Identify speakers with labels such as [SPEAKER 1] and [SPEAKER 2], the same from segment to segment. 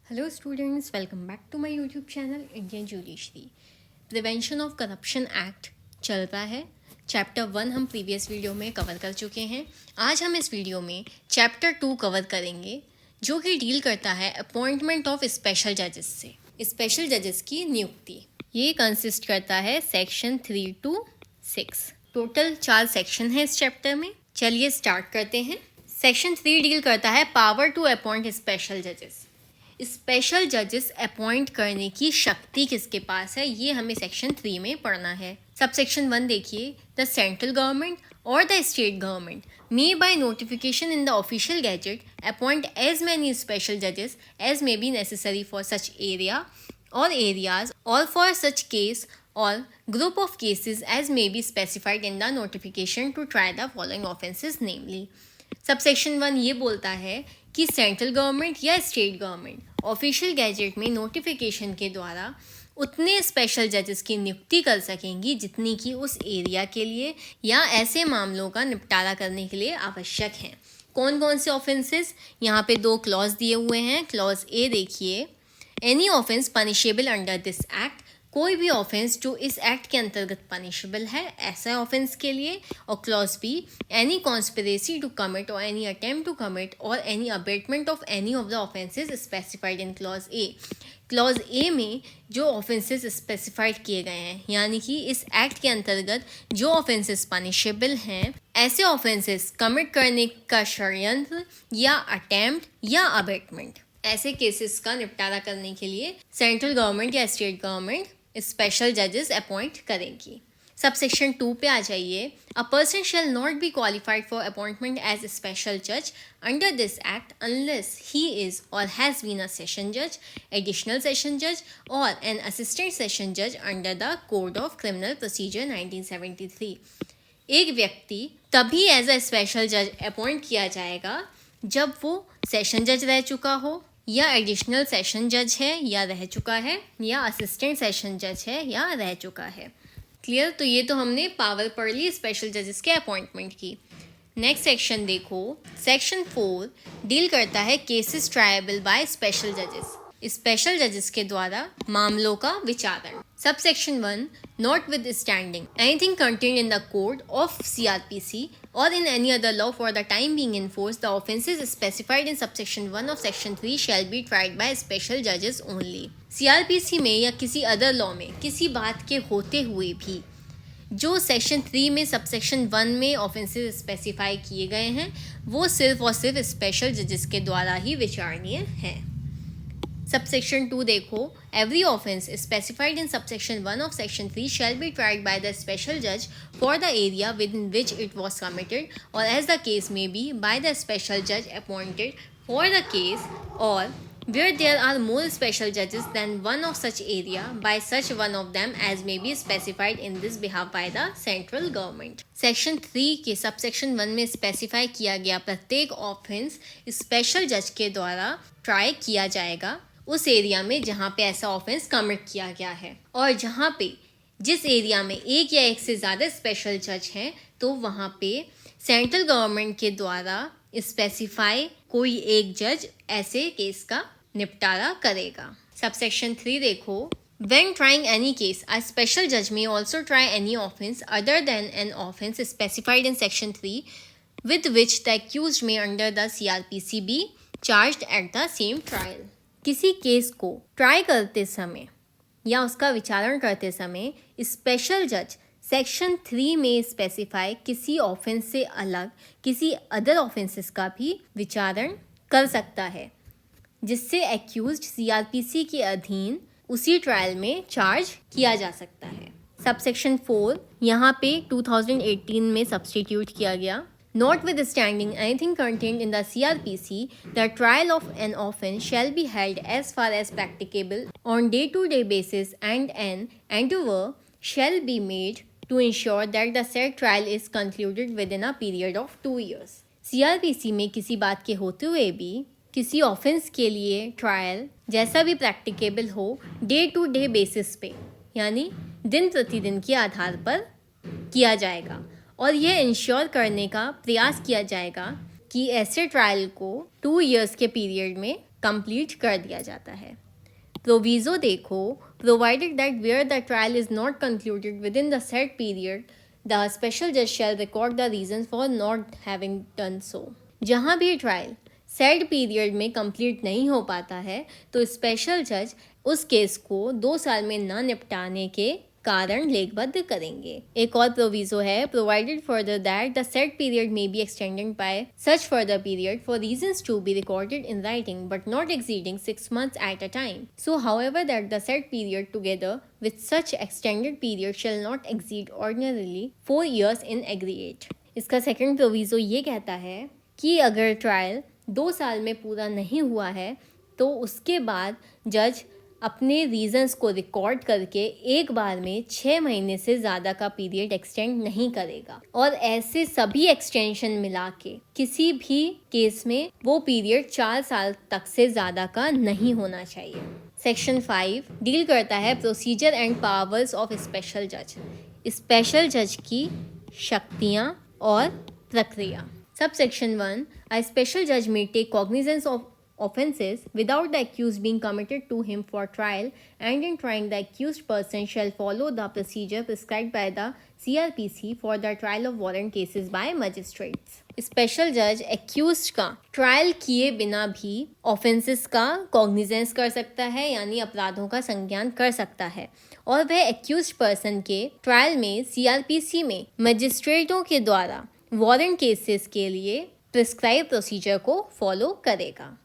[SPEAKER 1] Hello students, welcome back to my YouTube channel Indian Judiciary. Prevention of corruption act चल रहा है। Chapter 1 हम previous video में cover कर चुके हैं। आज हम इस वीडियो में चैप्टर 2 कवर करेंगे जो कि डील करता है अपॉइंटमेंट ऑफ स्पेशल जजेस से, स्पेशल जजेस की नियुक्ति। ये कंसिस्ट करता है सेक्शन 3 to 6। टोटल 4 सेक्शन है इस चैप्टर में। चलिए स्टार्ट करते हैं। सेक्शन 3 डील करता है पावर टू अपॉइंट स्पेशल जजेस। स्पेशल जजेस अपॉइंट करने की शक्ति किसके पास है, ये हमें सेक्शन 3 में पढ़ना है। सब सेक्शन 1 देखिए, द सेंट्रल गवर्नमेंट और the state government may by notification in the official gazette appoint as many special judges as may be necessary for such area or areas or for such case or group of cases as may be specified in the notification to try the following offences namely। Subsection 1 ये बोलता है कि central government या state government official gazette में notification के द्वारा उतने special जजेस की नियुक्ति कर सकेंगी जितनी कि उस एरिया के लिए या ऐसे मामलों का निपटारा करने के लिए आवश्यक हैं। कौन कौन से ऑफेंसेस, यहाँ पे 2 क्लॉज दिए हुए हैं। क्लॉज ए देखिए, any offence punishable under this act, कोई भी ऑफेंस जो इस एक्ट के अंतर्गत पनिशेबल है ऐसा ऑफेंस के लिए। और clause B, any conspiracy to commit और एनी अटेम्प्ट टू कमिट और any abetment of any of the offences specified in clause A. Clause A में जो ऑफेंसेस स्पेसिफाइड किए गए हैं, यानी कि इस एक्ट के अंतर्गत जो ऑफेंसेस पनिशेबल हैं, ऐसे ऑफेंसेस कमिट करने का षड्यंत्र या अटेम्प्ट या अबेटमेंट, ऐसे केसेस का निपटारा करने के लिए सेंट्रल गवर्नमेंट या स्टेट गवर्नमेंट स्पेशल जजेस अपॉइंट करेंगी। सबसेक्शन 2 पे आ जाइए। A person shall not be qualified for appointment as special जज under this act unless he is और हैज़ बीन अ सेशन जज, एडिशनल सेशन जज और एन असिस्टेंट सेशन जज under the code of criminal procedure 1973। एक व्यक्ति तभी as a special जज अपॉइंट किया जाएगा जब वो सेशन जज रह चुका हो, या एडिशनल सेशन जज है या रह चुका है, या असिस्टेंट सेशन जज है या रह चुका है। क्लियर? तो ये तो हमने पावर पढ़ ली स्पेशल जजेस के अपॉइंटमेंट की। नेक्स्ट सेक्शन देखो, सेक्शन 4 डील करता है केसेस ट्रायबल बाय स्पेशल जजेस, स्पेशल जजेस के द्वारा मामलों का विचारण। Subsection 1, notwithstanding anything contained in the code of CRPC or in any other law for the time being in force, the offences specified in subsection 1 of section 3 shall be tried by special judges only। CRPC में या किसी other law में किसी बात के होते हुए भी जो सेक्शन 3 में सबसेक्शन 1 में ऑफेंसेस स्पेसिफाई किए गए हैं वो सिर्फ और सिर्फ स्पेशल जजेस के द्वारा ही विचारणीय हैं। सबसेक्शन 2 देखो, every offence specified in subsection 1 of section 3 shall be tried by the special जज for the area with in which it was committed और as the case may be by the special जज appointed for the case और where there are more special judges than one of such area by such one of them as may be specified in this behalf by the central government। Section 3 के subsection 1 में specify किया गया प्रत्येक offence special जज के द्वारा try किया जाएगा उस एरिया में जहाँ पे ऐसा ऑफेंस कमिट किया गया है, और जहाँ पे जिस एरिया में एक या एक से ज़्यादा स्पेशल जज हैं तो वहाँ पे सेंट्रल गवर्नमेंट के द्वारा स्पेसिफाई कोई एक जज ऐसे केस का निपटारा करेगा। सबसेक्शन 3 देखो, when trying any case, a special judge may also try any offense other than an offense specified in section 3 with which the accused may under the CRPC be charged at the same trial। किसी case को try करते समय या उसका विचारण करते समय special जज section 3 में स्पेसिफाई किसी ऑफेंस से अलग किसी अदर ऑफेंसेस का भी विचारण कर सकता है जिससे एक्यूज्ड CRPC के अधीन उसी ट्रायल में चार्ज किया जा सकता है। सबसेक्शन 4 यहाँ पे 2018 में सब्स्टिट्यूट किया गया। Notwithstanding anything contained in the CRPC, the trial of an offence shall be held as far as practicable on day-to-day basis and an endeavour shall be made to ensure that the said trial is concluded within a period of 2 years। CRPC में किसी बात के होते हुए भी किसी offence के लिए ट्रायल जैसा भी प्रैक्टिकेबल हो डे टू डे बेसिस पे, यानी दिन प्रतिदिन के आधार पर किया जाएगा, और यह इंश्योर करने का प्रयास किया जाएगा कि ऐसे ट्रायल को 2 इयर्स के पीरियड में कंप्लीट कर दिया जाता है। प्रोविजो देखो, provided that where the trial is not concluded within the set period the special जज shall record the reason for not having done so. जहाँ भी ट्रायल सेट पीरियड में कंप्लीट नहीं हो पाता है तो स्पेशल जज उस केस को 2 साल में न निपटाने के कारण लेखबद्ध करेंगे। एक और प्रोविजो है, provided further that the set period may be extended by such further period for reasons to be recorded in writing but not exceeding 6 months at a time. So however that the set period together with such extended period shall not exceed ordinarily 4 years in aggregate। इसका second proviso ये कहता है कि अगर trial 2 साल में पूरा नहीं हुआ है तो उसके बाद जज अपने रीजंस को रिकॉर्ड करके एक बार में 6 महीने से ज़्यादा का पीरियड एक्सटेंड नहीं करेगा और ऐसे सभी एक्सटेंशन मिला के किसी भी केस में वो पीरियड 4 साल तक से ज़्यादा का नहीं होना चाहिए। सेक्शन 5 डील करता है procedure and powers of special जज, स्पेशल जज की शक्तियाँ और प्रक्रिया। सब सेक्शन 1 अ स्पेशल जज may take cognizance of offenses without the accused being committed to him for trial, and in trying the accused person shall follow the procedure prescribed by the CRPC for the trial of warrant cases by magistrates। Special जज accused का trial किए बिना भी offences का cognizance कर सकता है, यानी अपराधों का संज्ञान कर सकता है, और वह एक्यूज्ड पर्सन के ट्रायल में CRPC में मजिस्ट्रेटों के द्वारा वारंट केसेस के लिए प्रिस्क्राइब प्रोसीजर को फॉलो करेगा।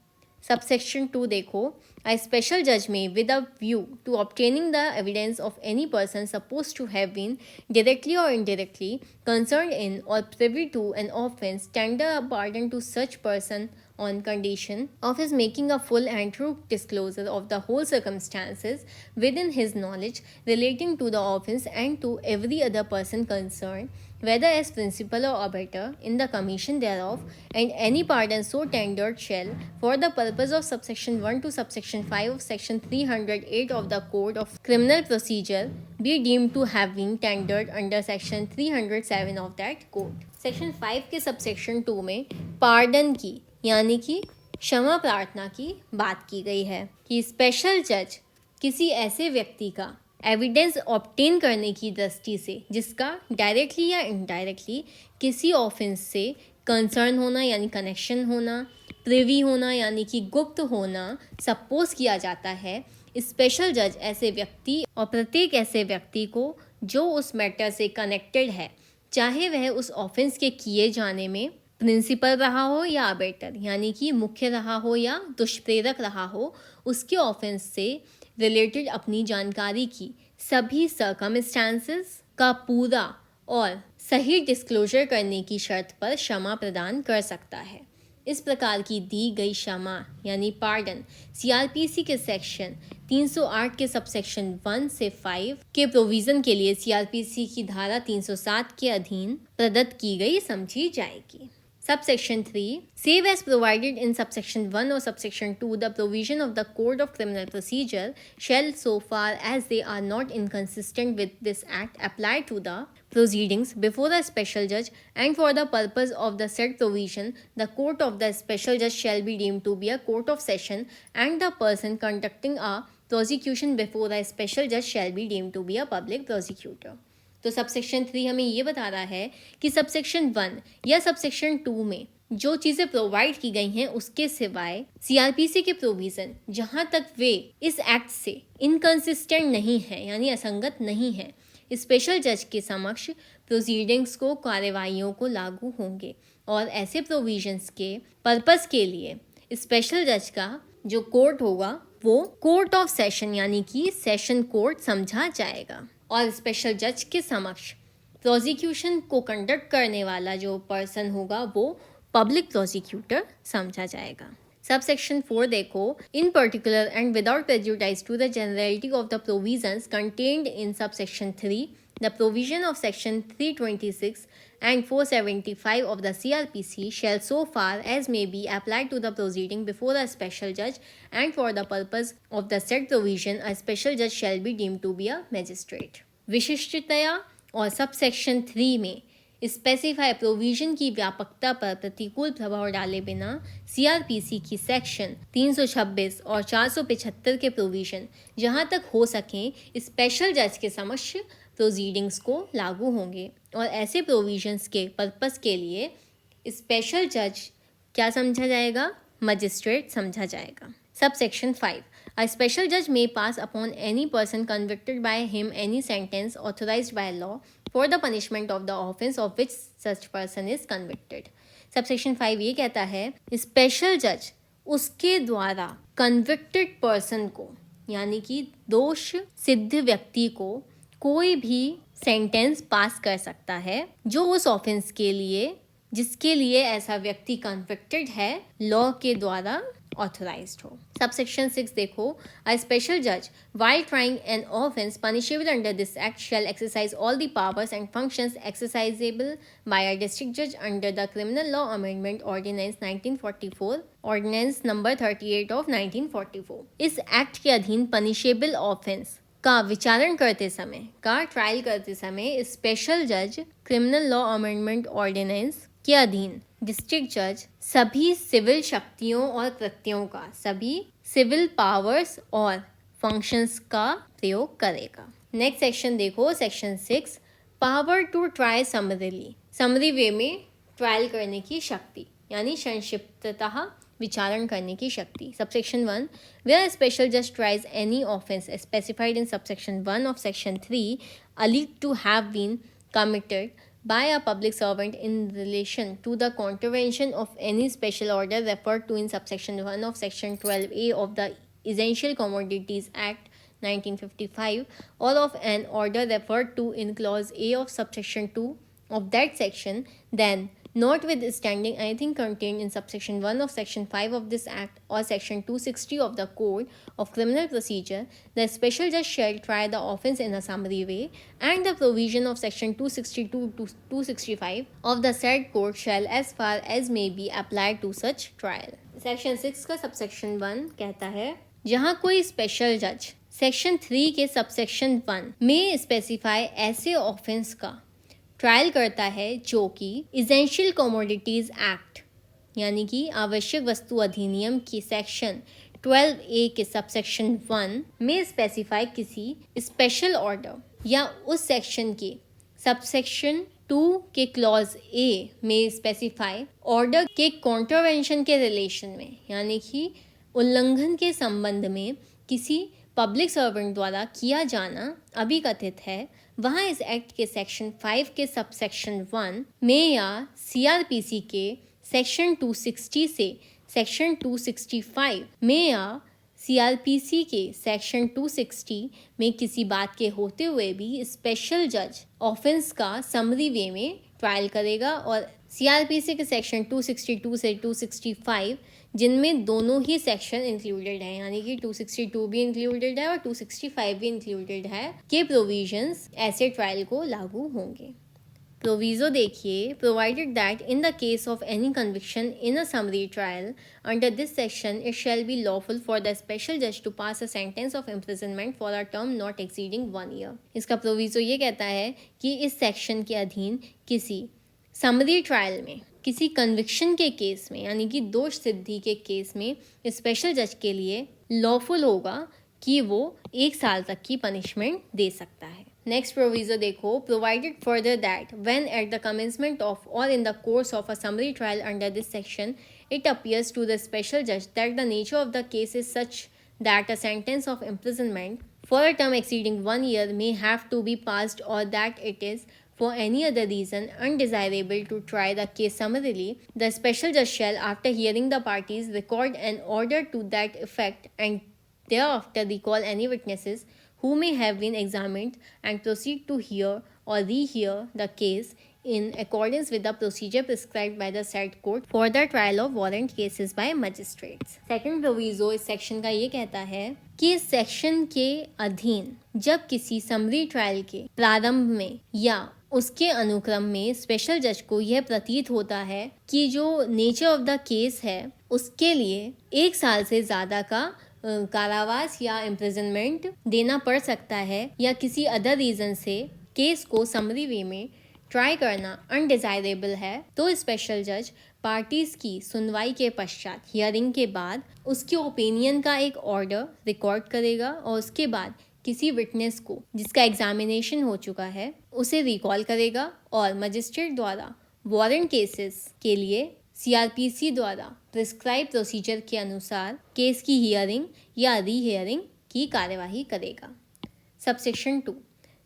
[SPEAKER 1] सबसेक्शन 2 देखो, a special judge may, with a view to obtaining the evidence of any person supposed to have been directly or indirectly concerned in or privy to an offence, tender a pardon to such person on condition of his making a full and true disclosure of the whole circumstances within his knowledge relating to the offence and to every other person concerned, whether as principal or abettor in the commission thereof, and any pardon so tendered shall, for the purpose of subsection 1 to subsection 5 of section 308 of the Code of Criminal Procedure, be deemed to have been tendered under section 307 of that code। Section 5 के subsection 2 में pardon की यानी कि क्षमा प्रार्थना की बात की गई है कि स्पेशल जज किसी ऐसे व्यक्ति का एविडेंस ऑब्टेन करने की दृष्टि से जिसका डायरेक्टली या इनडायरेक्टली किसी ऑफेंस से कंसर्न होना यानी कनेक्शन होना, प्रिवी होना यानी कि गुप्त होना सपोज किया जाता है, स्पेशल जज ऐसे व्यक्ति और प्रत्येक ऐसे व्यक्ति को जो उस मैटर से कनेक्टेड है, चाहे वह उस ऑफेंस के किए जाने में प्रिंसिपल रहा हो या अबेटर यानी कि मुख्य रहा हो या दुष्प्रेरक रहा हो, उसके ऑफेंस से रिलेटेड अपनी जानकारी की सभी सर्कमस्टांसेस का पूरा और सही डिस्क्लोजर करने की शर्त पर क्षमा प्रदान कर सकता है। इस प्रकार की दी गई क्षमा यानी पार्डन CRPC के सेक्शन 308 के सबसेक्शन 1 से 5 के प्रोविज़न के लिए CRPC की धारा 307 के अधीन प्रदत्त की गई समझी जाएगी। Subsection 3 save as provided in subsection 1 or subsection 2 the provision of the Code of Criminal Procedure shall, so far as they are not inconsistent with this act, apply to the proceedings before a special judge, and for the purpose of the said provision the court of the special judge shall be deemed to be a court of session, and the person conducting a prosecution before a special judge shall be deemed to be a public prosecutor। तो subsection 3 हमें ये बता रहा है कि subsection 1 या subsection 2 में जो चीज़ें प्रोवाइड की गई हैं उसके सिवाय CRPC के प्रोविज़न जहाँ तक वे इस एक्ट से इनकंसिस्टेंट नहीं है यानी असंगत नहीं है, स्पेशल जज के समक्ष प्रोसीडिंग्स को कार्यवाहियों को लागू होंगे, और ऐसे प्रोविजंस के पर्पस के लिए स्पेशल जज का जो कोर्ट होगा वो कोर्ट ऑफ सेशन यानी कि सेशन कोर्ट समझा जाएगा, और स्पेशल जज के समक्ष प्रोसिक्यूशन को कंडक्ट करने वाला जो पर्सन होगा वो पब्लिक प्रोसिक्यूटर समझा जाएगा। सबसेक्शन 4 देखो, in particular and without prejudice to the generality of the provisions contained in subsection 3 the provision of section 326 and 475 of the CRPC shall, so far as may be, applied to the proceeding before a special judge, and for the purpose of the said provision a special judge shall be deemed to be a magistrate। विशिष्टतया और subsection 3 में specify provision की व्यापकता पर प्रतिकूल प्रभाव डाले बिना CrPC की सेक्शन 326 और 475 के प्रोविजन जहां तक हो सकें स्पेशल जज के समक्ष प्रोसीडिंग्स को लागू होंगे और ऐसे प्रोविजंस के पर्पस के लिए स्पेशल जज क्या समझा जाएगा? मजिस्ट्रेट समझा जाएगा। Subsection 5. A special judge may pass upon any person convicted by him any sentence authorized by law for the punishment of the offense of which such person is convicted. Subsection 5 ये कहता है special जज उसके द्वारा convicted person को यानी कि दोष सिद्ध व्यक्ति को कोई भी सेंटेंस पास कर सकता है जो उस ऑफेंस के लिए जिसके लिए ऐसा व्यक्ति कन्विक्टेड है लॉ के द्वारा ऑथोराइज्ड हो। सबसेक्शन 6 देखो, अ स्पेशल जज while trying an offense punishable under this act shall exercise all the powers and functions exercisable by a district judge under the Criminal Law Amendment Ordinance 1944, Ordinance number 38 of 1944। इस act के अधीन punishable offence का विचारण करते समय का trial करते समय special जज क्रिमिनल लॉ अमेंडमेंट ऑर्डिनेंस के अधीन डिस्ट्रिक्ट जज सभी सिविल शक्तियों और कृत्यों का सभी सिविल पावर्स और फंक्शंस का प्रयोग करेगा। नेक्स्ट सेक्शन देखो, section 6, power to try summarily, summary way में ट्रायल करने की शक्ति यानी संक्षिप्ततः विचारण करने की शक्ति। सबसेक्शन 1, वेयर स्पेशल जज tries any offence specified in subsection 1 of section 3 alleged to have been committed by a public servant in relation to the contravention of any special order referred to in subsection 1 of section 12A of the Essential Commodities Act 1955 or of an order referred to in clause A of subsection 2 of that section, then notwithstanding anything contained in subsection 1 of section 5 of this act or section 260 of the Code of Criminal Procedure, the special judge shall try the offence in a summary way, and the provision of section 262 to 265 of the said code shall as far as may be applied to such trial। Section 6 का subsection 1 कहता है जहां कोई special जज section 3 के subsection 1 में specify ऐसे offence का ट्रायल करता है जो कि एसेंशियल कमोडिटीज़ एक्ट यानी कि आवश्यक वस्तु अधिनियम की सेक्शन 12A के सबसेक्शन 1 में स्पेसिफाई किसी स्पेशल ऑर्डर या उस सेक्शन के सबसेक्शन 2 के क्लॉज A में स्पेसिफाई ऑर्डर के कॉन्ट्रावेंशन के रिलेशन में यानी कि उल्लंघन के संबंध में किसी पब्लिक सर्वेंट द्वारा किया जाना अभिकथित है, वहाँ इस एक्ट के सेक्शन 5 के सबसेक्शन 1 में या सीआरपीसी के सेक्शन 260 से सेक्शन 265 में या सीआरपीसी के सेक्शन 260 में किसी बात के होते हुए भी स्पेशल जज ऑफेंस का समरी वे में ट्रायल करेगा और सीआरपीसी के सेक्शन 262 से 265 जिनमें दोनों ही सेक्शन इंक्लूडेड है यानी कि 262 भी इंक्लूडेड है और 265 भी इंक्लूडेड है के प्रोविजंस ऐसे ट्रायल को लागू होंगे। प्रोविजो देखिए, provided that in the case of any conviction in a summary trial under this section it shall be lawful for the special जज to pass a sentence of imprisonment for a term not exceeding 1 year. इसका proviso ये कहता है कि इस section के अधीन किसी समरी ट्रायल में किसी कन्विक्शन के केस में यानी कि दोष सिद्धि के केस में स्पेशल जज के लिए लॉफुल होगा कि वो 1 साल तक की पनिशमेंट दे सकता है। नेक्स्ट प्रोविजो देखो, provided further that when at the commencement of or in the course of a summary trial under this section it appears to the special जज that the nature of the case is such that a sentence of imprisonment for a term exceeding 1 year may have to be passed or that it is for any other reason undesirable to try the case summarily, the special judge shall, after hearing the parties, record an order to that effect and thereafter recall any witnesses who may have been examined and proceed to hear or rehear the case in accordance with the procedure prescribed by the said court for the trial of warrant cases by magistrates। Second proviso इस section का ये कहता है कि इस section के अधीन जब किसी समरी ट्रायल के प्रारंभ में या उसके अनुक्रम में स्पेशल जज को यह प्रतीत होता है कि जो नेचर ऑफ द केस है उसके लिए 1 साल से ज़्यादा का कारावास या इम्प्रिजनमेंट देना पड़ सकता है या किसी अदर रीज़न से केस को समरी वे में ट्राई करना अनडिजायरेबल है तो स्पेशल जज पार्टीज की सुनवाई के पश्चात हियरिंग के बाद उसके ओपिनियन का एक ऑर्डर रिकॉर्ड करेगा और उसके बाद किसी विटनेस को जिसका एग्जामिनेशन हो चुका है उसे रिकॉल करेगा और मजिस्ट्रेट द्वारा वारंट केसेस के लिए सीआरपीसी द्वारा प्रिस्क्राइब प्रोसीजर के अनुसार केस की हियरिंग या री हियरिंग की कार्यवाही करेगा। Subsection 2,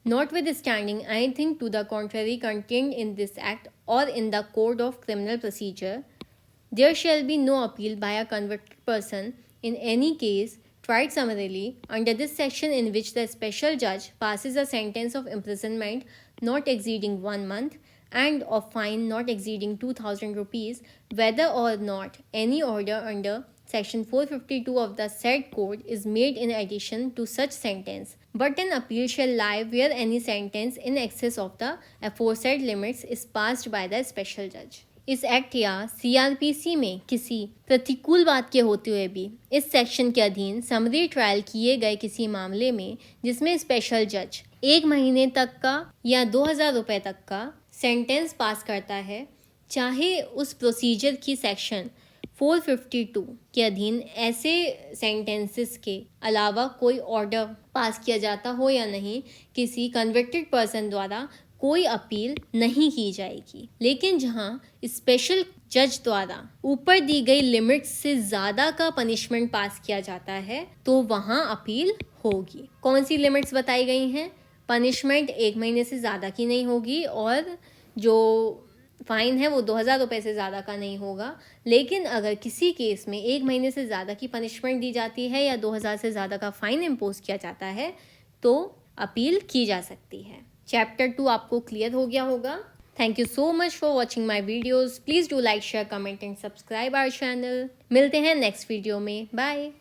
[SPEAKER 1] Notwithstanding anything to the contrary contained in this act or in the Code of Criminal Procedure, there shall be no appeal by a convicted person in any case tried summarily under this section in which the special judge passes a sentence of imprisonment not exceeding 1 month and of fine not exceeding 2,000 rupees, whether or not any order under Section 452 of the said code is made in addition to such sentence, but an appeal shall lie where any sentence in excess of the aforesaid limits is passed by the special judge. इस act या CrPC में किसी प्रतिकूल बात के होते हुए भी इस सेक्शन के अधीन समरी ट्रायल किए गए किसी मामले में जिसमें स्पेशल जज 1 महीने तक का या 2,000 रुपये तक का सेंटेंस पास करता है, चाहे उस प्रोसीजर की सेक्शन 452 के अधीन ऐसे सेंटेंसेस के अलावा कोई ऑर्डर पास किया जाता हो या नहीं, किसी कन्विक्टेड पर्सन द्वारा कोई अपील नहीं की जाएगी। लेकिन जहां स्पेशल जज द्वारा ऊपर दी गई लिमिट से ज़्यादा का पनिशमेंट पास किया जाता है तो वहां अपील होगी। कौन सी लिमिट्स बताई गई हैं? पनिशमेंट 1 महीने से ज़्यादा की नहीं होगी और जो फाइन है वो 2,000 रुपये से ज़्यादा का नहीं होगा। लेकिन अगर किसी केस में 1 महीने से ज़्यादा की पनिशमेंट दी जाती है या 2,000 से ज़्यादा का फाइन इम्पोज किया जाता है तो अपील की जा सकती है। चैप्टर 2 आपको क्लियर हो गया होगा। Thank you so much for watching my videos. Please do like, share, comment and subscribe our channel. मिलते हैं नेक्स्ट वीडियो में। बाय।